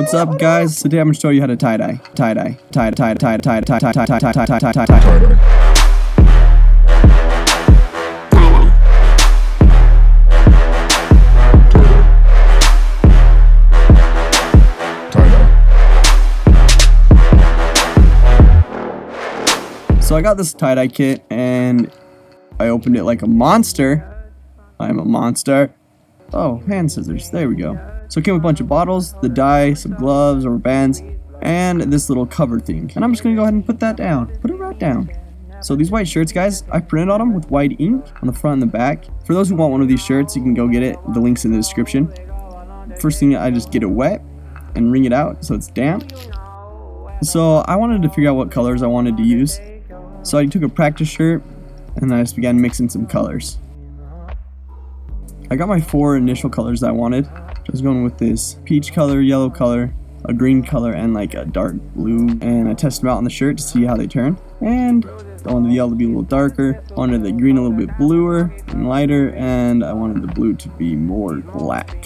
What's up, guys? Today I'm gonna show you how to tie-dye. Tie-dye. Tie-dye. So I got this tie-dye kit and I opened it like a monster. I'm a monster. Oh, hand scissors. There we go. So it came with a bunch of bottles, the dye, some gloves, rubber bands, and this little cover thing. And I'm just gonna go ahead and put that down. Put it right down. So these white shirts, guys, I printed on them with white ink on the front and the back. For those who want one of these shirts, you can go get it. The link's in the description. First thing, I just get it wet and wring it out so it's damp. So I wanted to figure out what colors I wanted to use. So I took a practice shirt and I just began mixing some colors. I got my 4 initial colors that I wanted. I was going with this peach color, yellow color, a green color, and like a dark blue. And I tested them out on the shirt to see how they turn. And I wanted the yellow to be a little darker. I wanted the green a little bit bluer and lighter. And I wanted the blue to be more black.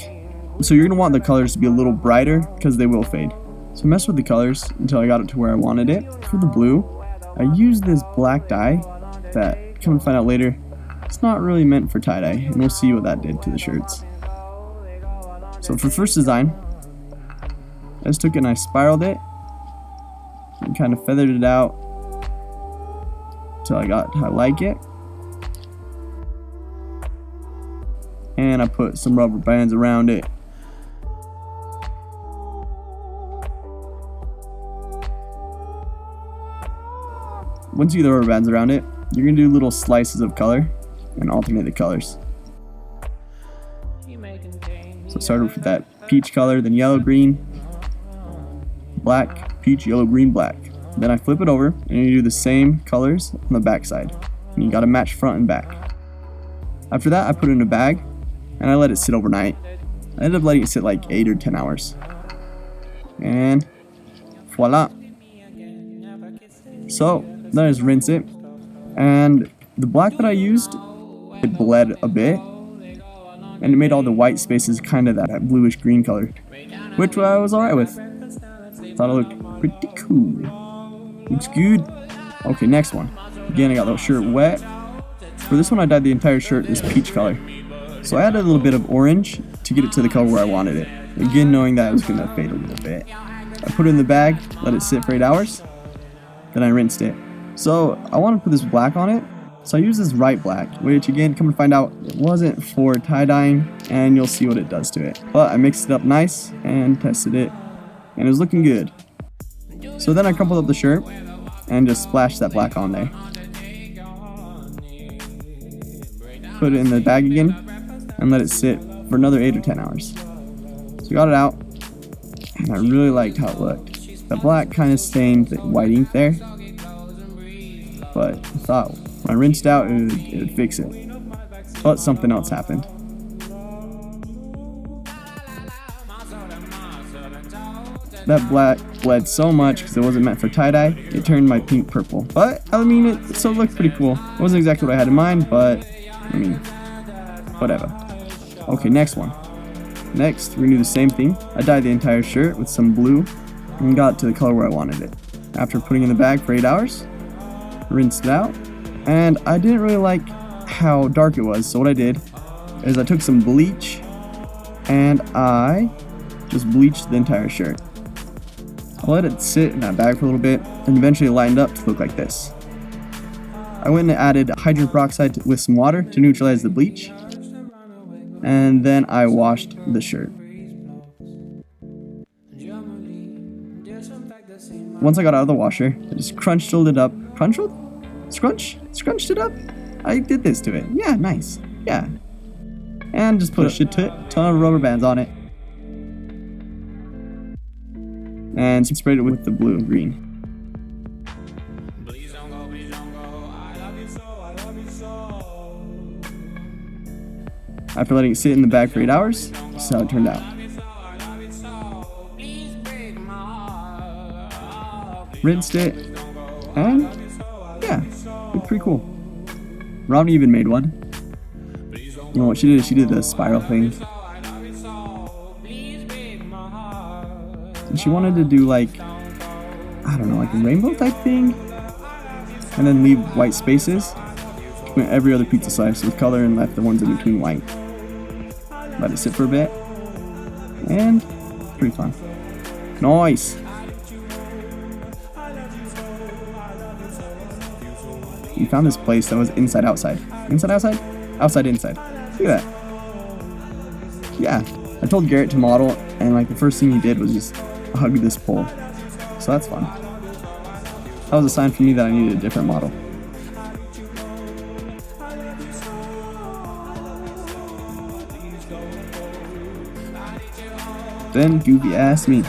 So you're going to want the colors to be a little brighter because they will fade. So I messed with the colors until I got it to where I wanted it. For the blue, I used this black dye that, come to find out later, it's not really meant for tie-dye, and we'll see what that did to the shirts. So for the first design, I just took it and I spiraled it and kind of feathered it out until I got how I like it. And I put some rubber bands around it. Once you get the rubber bands around it, you're going to do little slices of color and alternate the colors. So start with that peach color, then yellow, green, black, peach, yellow, green, black. Then I flip it over and you do the same colors on the back side. And you got to match front and back. After that, I put it in a bag and I let it sit overnight. I ended up letting it sit like 8 or 10 hours. And voila. So then I just rinse it. And the black that I used, it bled a bit. And it made all the white spaces kind of that bluish green color, which I was alright with. Thought it looked pretty cool. Looks good. Okay, next one. Again, I got the shirt wet. For this one, I dyed the entire shirt this peach color. So I added a little bit of orange to get it to the color where I wanted it. Again, knowing that it was going to fade a little bit. I put it in the bag, let it sit for 8 hours. Then I rinsed it. So I want to put this black on it. So I used this right black, which again, come to find out, it wasn't for tie-dyeing, and you'll see what it does to it. But I mixed it up nice and tested it, and it was looking good. So then I crumpled up the shirt and just splashed that black on there. Put it in the bag again and let it sit for another 8 or 10 hours. So I got it out, and I really liked how it looked. The black kind of stained the white ink there, but I thought when I rinsed out, it would fix it. But something else happened. That black bled so much because it wasn't meant for tie-dye, it turned my pink purple. But, I mean, it still looked pretty cool. It wasn't exactly what I had in mind, but, I mean, whatever. Okay, next one. Next, we're going to do the same thing. I dyed the entire shirt with some blue and got it to the color where I wanted it. After putting it in the bag for 8 hours, rinsed it out. And I didn't really like how dark it was, so what I did is I took some bleach and I just bleached the entire shirt. I let it sit in that bag for a little bit and eventually lightened up to look like this. I went and added hydrogen peroxide with some water to neutralize the bleach, and then I washed the shirt. Once I got out of the washer, I just scrunched it up. Scrunched it up. I did this to it. Yeah, nice. Yeah. And just put a shit ton of rubber bands on it. And sprayed it with the blue and green. After letting it sit in the bag for 8 hours, this is how it turned out. Rinsed it, and yeah, looked pretty cool. Robin even made one. You know what she did? She did the spiral thing. So And she wanted to do like, I don't know, like a rainbow type thing, and then leave white spaces. Went every other pizza slice with color and left the ones in between white. Let it sit for a bit, and pretty fun. Nice. We found this place that was inside outside. Inside outside? Outside inside. Look at that. Yeah. I told Garrett to model, and like the first thing he did was just hug this pole. So that's fun. That was a sign for me that I needed a different model. Then Goofy asked me.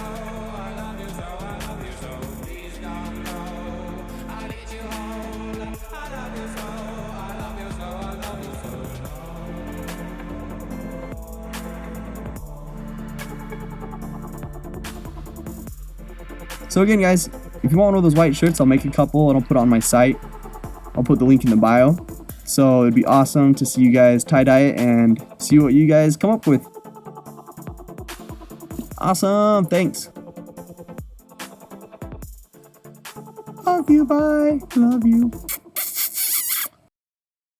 So again, guys, if you want one of those white shirts, I'll make a couple and I'll put it on my site. I'll put the link in the bio. So it'd be awesome to see you guys tie-dye it and see what you guys come up with. Awesome, thanks. Love you, bye. Love you.